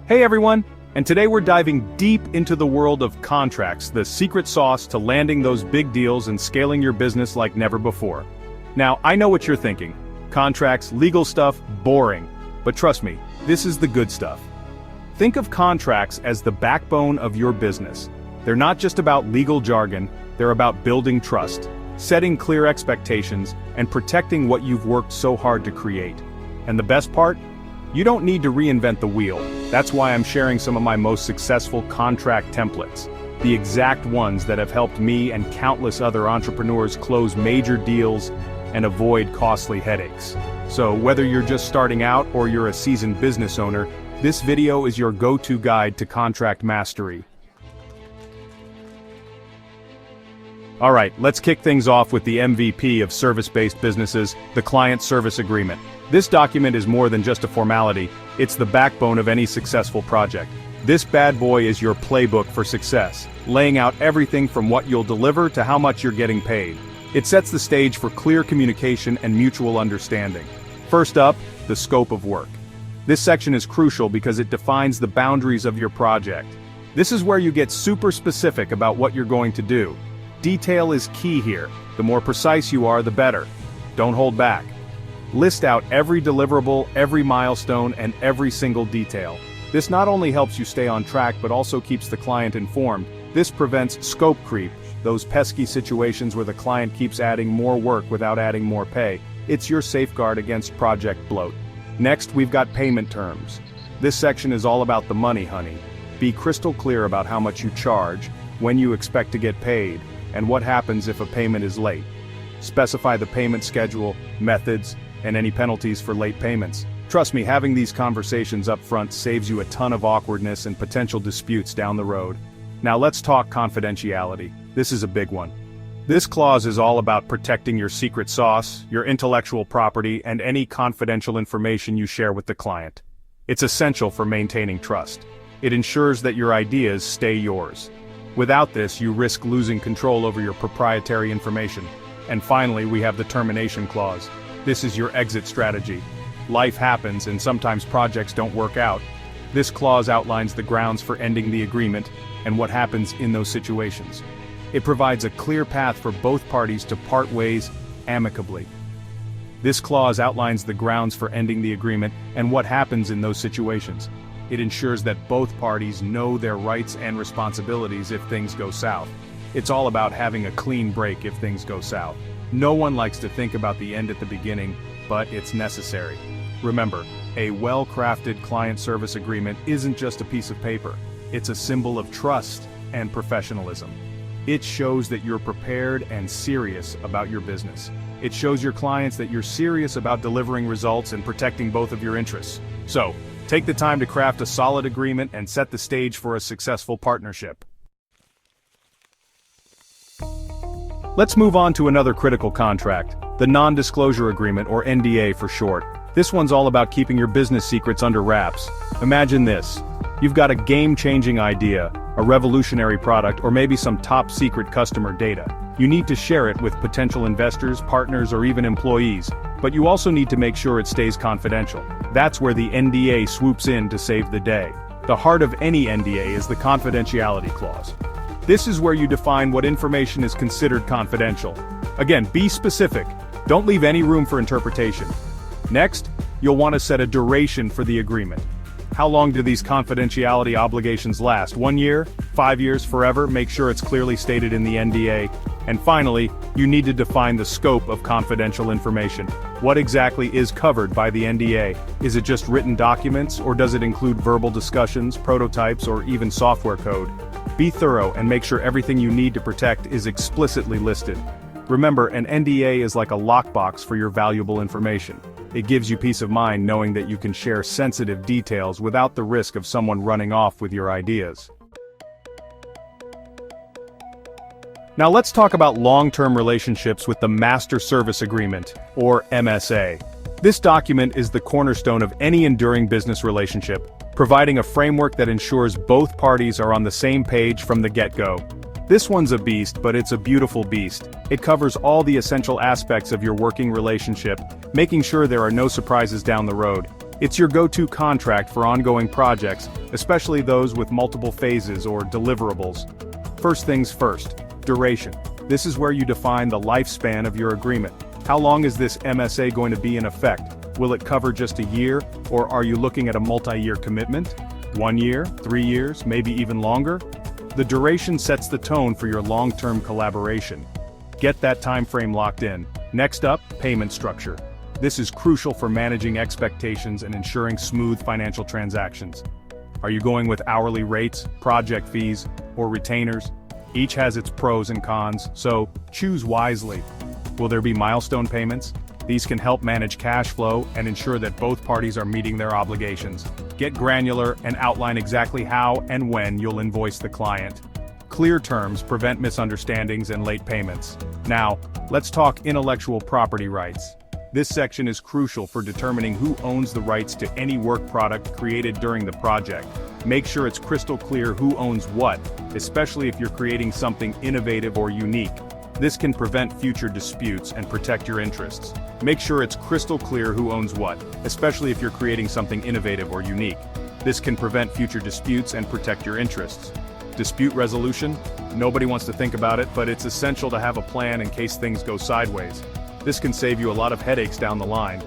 Hey everyone, and today we're diving deep into the world of contracts, the secret sauce to landing those big deals and scaling your business like never before. Now, I know what you're thinking. Contracts, legal stuff, boring. But trust me, this is the good stuff. Think of contracts as the backbone of your business. They're not just about legal jargon, they're about building trust, setting clear expectations, and protecting what you've worked so hard to create. And the best part? You don't need to reinvent the wheel. That's why I'm sharing some of my most successful contract templates. The exact ones that have helped me and countless other entrepreneurs close major deals and avoid costly headaches. So whether you're just starting out or you're a seasoned business owner, this video is your go-to guide to contract mastery. Alright, let's kick things off with the MVP of service-based businesses, the Client Service Agreement. This document is more than just a formality, it's the backbone of any successful project. This bad boy is your playbook for success, laying out everything from what you'll deliver to how much you're getting paid. It sets the stage for clear communication and mutual understanding. First up, the scope of work. This section is crucial because it defines the boundaries of your project. This is where you get super specific about what you're going to do. Detail is key here. The more precise you are, the better. Don't hold back. List out every deliverable, every milestone, and every single detail. This not only helps you stay on track but also keeps the client informed. This prevents scope creep, those pesky situations where the client keeps adding more work without adding more pay. It's your safeguard against project bloat. Next, we've got payment terms. This section is all about the money, honey. Be crystal clear about how much you charge, when you expect to get paid, and what happens if a payment is late. Specify the payment schedule, methods, and any penalties for late payments. Trust me, having these conversations up front saves you a ton of awkwardness and potential disputes down the road. Now let's talk confidentiality. This is a big one. This clause is all about protecting your secret sauce, your intellectual property, and any confidential information you share with the client. It's essential for maintaining trust. It ensures that your ideas stay yours. Without this, you risk losing control over your proprietary information. And finally, we have the termination clause. This is your exit strategy. Life happens and sometimes projects don't work out. This clause outlines the grounds for ending the agreement and what happens in those situations. It provides a clear path for both parties to part ways amicably. This clause outlines the grounds for ending the agreement and what happens in those situations. It ensures that both parties know their rights and responsibilities if things go south. It's all about having a clean break if things go south. No one likes to think about the end at the beginning, but it's necessary. Remember, a well-crafted client service agreement isn't just a piece of paper. It's a symbol of trust and professionalism. It shows that you're prepared and serious about your business. It shows your clients that you're serious about delivering results and protecting both of your interests. So, take the time to craft a solid agreement and set the stage for a successful partnership. Let's move on to another critical contract, the non-disclosure agreement, or NDA for short. This one's all about keeping your business secrets under wraps. Imagine this. You've got a game-changing idea, a revolutionary product, or maybe some top-secret customer data. You need to share it with potential investors, partners, or even employees, but you also need to make sure it stays confidential. That's where the NDA swoops in to save the day. The heart of any NDA is the confidentiality clause. This is where you define what information is considered confidential. Again, be specific. Don't leave any room for interpretation. Next, you'll want to set a duration for the agreement. How long do these confidentiality obligations last? 1 year? 5 years? Forever? Make sure it's clearly stated in the NDA. And finally, you need to define the scope of confidential information. What exactly is covered by the NDA? Is it just written documents, or does it include verbal discussions, prototypes, or even software code? Be thorough and make sure everything you need to protect is explicitly listed. Remember, an NDA is like a lockbox for your valuable information. It gives you peace of mind knowing that you can share sensitive details without the risk of someone running off with your ideas. Now let's talk about long-term relationships with the Master Service Agreement, or MSA. This document is the cornerstone of any enduring business relationship, providing a framework that ensures both parties are on the same page from the get-go. This one's a beast, but it's a beautiful beast. It covers all the essential aspects of your working relationship, making sure there are no surprises down the road. It's your go-to contract for ongoing projects, especially those with multiple phases or deliverables. First things first, duration. This is where you define the lifespan of your agreement. How long is this MSA going to be in effect? Will it cover just a year, or are you looking at a multi-year commitment? 1 year, 3 years, maybe even longer? The duration sets the tone for your long-term collaboration. Get that time frame locked in. Next up, payment structure. This is crucial for managing expectations and ensuring smooth financial transactions. Are you going with hourly rates, project fees, or retainers? Each has its pros and cons, so choose wisely. Will there be milestone payments? These can help manage cash flow and ensure that both parties are meeting their obligations. Get granular and outline exactly how and when you'll invoice the client. Clear terms prevent misunderstandings and late payments. Now, let's talk intellectual property rights. This section is crucial for determining who owns the rights to any work product created during the project. Make sure it's crystal clear who owns what, especially if you're creating something innovative or unique. This can prevent future disputes and protect your interests. Make sure it's crystal clear who owns what, especially if you're creating something innovative or unique. This can prevent future disputes and protect your interests. Dispute resolution? Nobody wants to think about it, but it's essential to have a plan in case things go sideways. This can save you a lot of headaches down the line.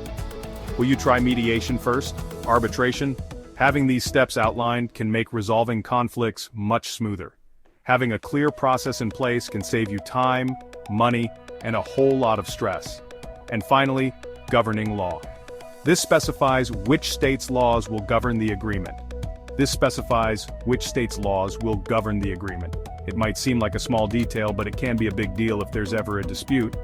Will you try mediation first? Arbitration? Having these steps outlined can make resolving conflicts much smoother. Having a clear process in place can save you time, money, and a whole lot of stress. And finally, governing law. This specifies which state's laws will govern the agreement. It might seem like a small detail, but it can be a big deal if there's ever a dispute.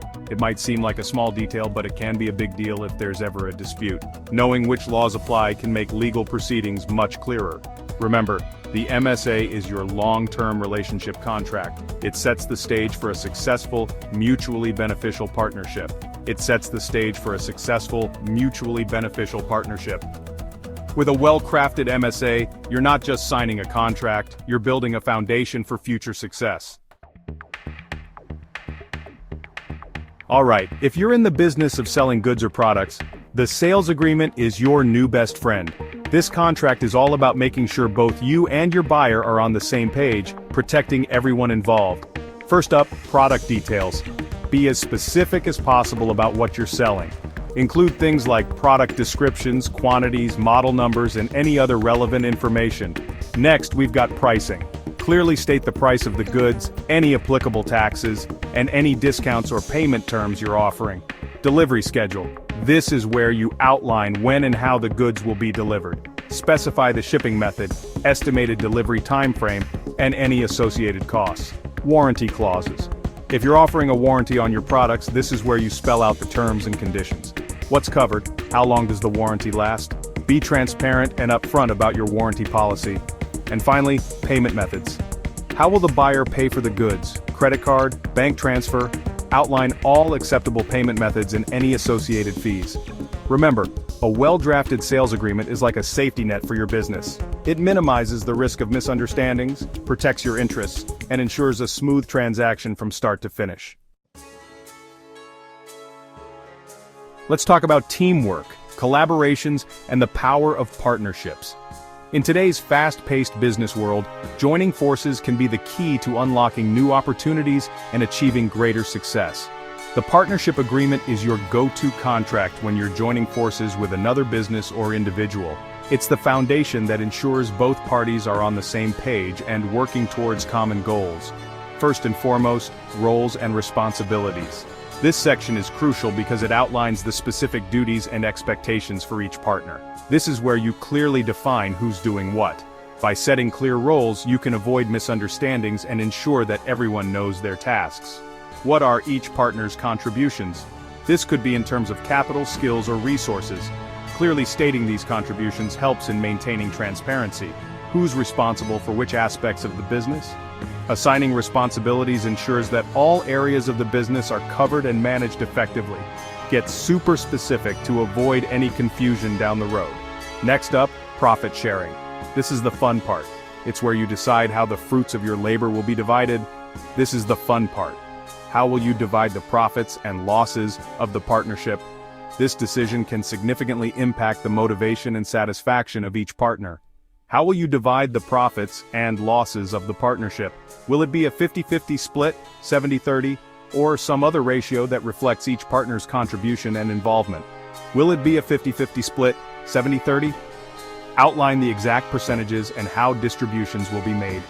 Knowing which laws apply can make legal proceedings much clearer. Remember, the MSA is your long-term relationship contract. It sets the stage for a successful, mutually beneficial partnership. With a well-crafted MSA, you're not just signing a contract, you're building a foundation for future success. Alright, if you're in the business of selling goods or products, the sales agreement is your new best friend. This contract is all about making sure both you and your buyer are on the same page, protecting everyone involved. First up, product details. Be as specific as possible about what you're selling. Include things like product descriptions, quantities, model numbers, and any other relevant information. Next, we've got pricing. Clearly state the price of the goods, any applicable taxes, and any discounts or payment terms you're offering. Delivery schedule. This is where you outline when and how the goods will be delivered. Specify the shipping method, estimated delivery time frame, and any associated costs. Warranty clauses. If you're offering a warranty on your products, this is where you spell out the terms and conditions. What's covered? How long does the warranty last? Be transparent and upfront about your warranty policy. And finally, payment methods. How will the buyer pay for the goods? Credit card, bank transfer? Outline all acceptable payment methods and any associated fees. Remember, a well-drafted sales agreement is like a safety net for your business. It minimizes the risk of misunderstandings, protects your interests, and ensures a smooth transaction from start to finish. Let's talk about teamwork, collaborations, and the power of partnerships. In today's fast-paced business world, joining forces can be the key to unlocking new opportunities and achieving greater success. The partnership agreement is your go-to contract when you're joining forces with another business or individual. It's the foundation that ensures both parties are on the same page and working towards common goals. First and foremost, roles and responsibilities. This section is crucial because it outlines the specific duties and expectations for each partner. This is where you clearly define who's doing what. By setting clear roles, you can avoid misunderstandings and ensure that everyone knows their tasks. What are each partner's contributions? This could be in terms of capital, skills, or resources. Clearly stating these contributions helps in maintaining transparency. Who's responsible for which aspects of the business? Assigning responsibilities ensures that all areas of the business are covered and managed effectively. Get super specific to avoid any confusion down the road. Next up, profit sharing. This is the fun part. It's where you decide how the fruits of your labor will be divided. This is the fun part. How will you divide the profits and losses of the partnership? This decision can significantly impact the motivation and satisfaction of each partner. How will you divide the profits and losses of the partnership? Will it be a 50-50 split, 70-30, or some other ratio that reflects each partner's contribution and involvement? Will it be a 50-50 split, 70-30? Outline the exact percentages and how distributions will be made.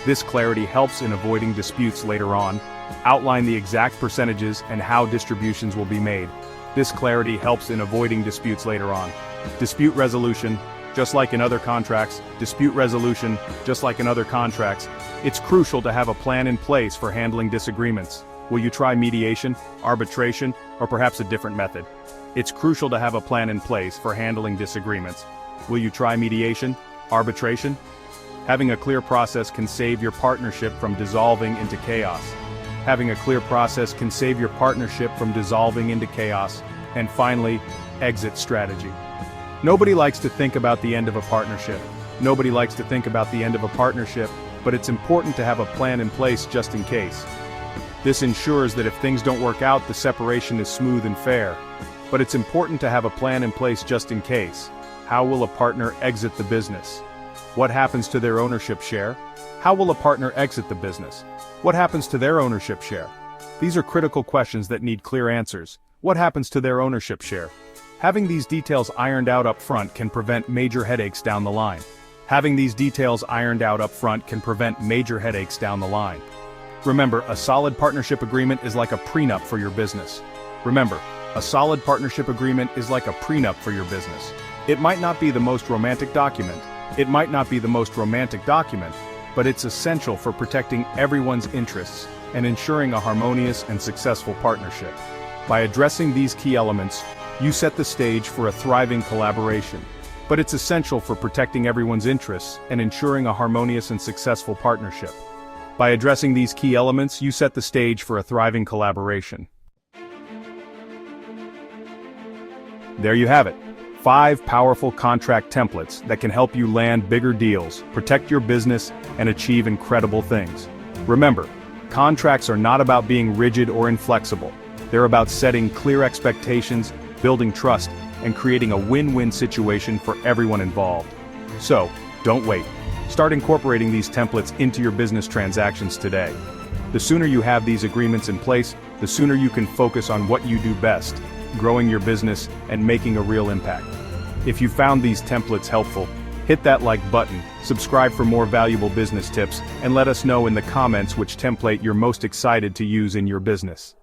This clarity helps in avoiding disputes later on. Outline the exact percentages and how distributions will be made. This clarity helps in avoiding disputes later on. Dispute resolution, just like in other contracts, it's crucial to have a plan in place for handling disagreements. Will you try mediation, arbitration, or perhaps a different method? It's crucial to have a plan in place for handling disagreements. Will you try mediation, arbitration? Having a clear process can save your partnership from dissolving into chaos. And finally, exit strategy. Nobody likes to think about the end of a partnership. But it's important to have a plan in place just in case. This ensures that if things don't work out, the separation is smooth and fair. But it's important to have a plan in place just in case. How will a partner exit the business? What happens to their ownership share? How will a partner exit the business? What happens to their ownership share? These are critical questions that need clear answers. What happens to their ownership share? Having these details ironed out up front can prevent major headaches down the line. Remember, a solid partnership agreement is like a prenup for your business. It might not be the most romantic document, but it's essential for protecting everyone's interests and ensuring a harmonious and successful partnership. By addressing these key elements, you set the stage for a thriving collaboration. By addressing these key elements, you set the stage for a thriving collaboration. There you have it. 5 powerful contract templates that can help you land bigger deals, protect your business, and achieve incredible things. Remember, contracts are not about being rigid or inflexible. They're about setting clear expectations, building trust, and creating a win-win situation for everyone involved. So, don't wait. Start incorporating these templates into your business transactions today. The sooner you have these agreements in place, the sooner you can focus on what you do best, growing your business and making a real impact. If you found these templates helpful, hit that like button, subscribe for more valuable business tips, and let us know in the comments which template you're most excited to use in your business.